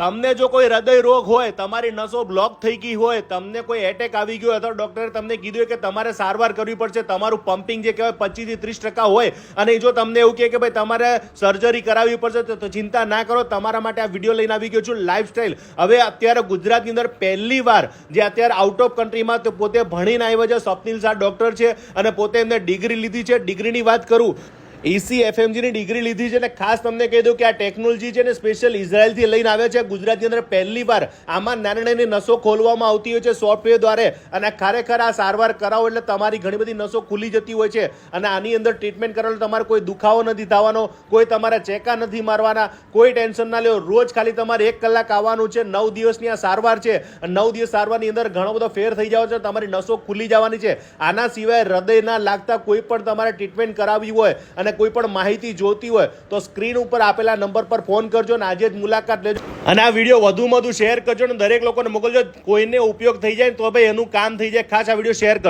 તમને જો કોઈ હૃદય રોગ હોય, તમારી નસો બ્લોક થઈ ગઈ હોય, તમને કોઈ એટેક આવી ગયો અથવા ડોક્ટરે તમને કીધું કે તમારે સારવાર કરવી પડશે, તમારું પમ્પિંગ જે કહેવાય 25 થી 30% હોય અને જો તમને એવું કહે કે ભાઈ તમારે સર્જરી કરાવવી પડશે તો ચિંતા ના કરો, તમારા માટે આ વિડીયો લઈને આવી ગયો છું. લાઈફસ્ટાઈલ હવે અત્યારે ગુજરાતની અંદર પહેલી વાર જે અત્યારે આઉટ ઓફ કન્ટ્રીમાં તો પોતે ભણીને આવ્યા છે, સ્વપ્નિલ શાહ ડોક્ટર છે અને પોતે એમને ડિગ્રી લીધી છે. ડિગ્રીની વાત કરું, ECFMGની ડિગ્રી લીધી છે અને ખાસ તમને કહી દઉં કે આ ટેકનોલોજી છે ને સ્પેશિયલ ઇઝરાયલથી લઈને આવે છે. ગુજરાતની અંદર પહેલી વાર આમાં નાની નાની નસો ખોલવામાં આવતી હોય છે સોફ્ટવેર દ્વારા અને ખરેખર આ સારવાર કરાવો એટલે તમારી ઘણી બધી નસો ખુલી જતી હોય છે અને આની અંદર ટ્રીટમેન્ટ કરાવો તમારે કોઈ દુખાવો નથી થવાનો, કોઈ તમારા ચેકા નથી મારવાના, કોઈ ટેન્શન ના લો. રોજ ખાલી તમારે 1 કલાક આવવાનું છે. 9 દિવસની આ સારવાર છે. 9 દિવસ સારવારની અંદર ઘણો બધો ફેર થઈ જવાનો છે, તમારી નસો ખુલી જવાની છે. આના સિવાય હૃદયના લાગતા કોઈ પણ તમારે ટ્રીટમેન્ટ કરાવવી હોય અને કોઈ પણ માહિતી જોતી હોય તો સ્ક્રીન ઉપર આપેલા નંબર પર ફોન કરજો અને આજે જ મુલાકાત લેજો અને આ વિડીયો વધુમાં વધુ શેર કરજો અને દરેક લોકોને મોકલજો. કોઈને ઉપયોગ થઈ જાય તો ભાઈ એનું કામ થઈ જાય. ખાસ આ વિડીયો શેર કરજો.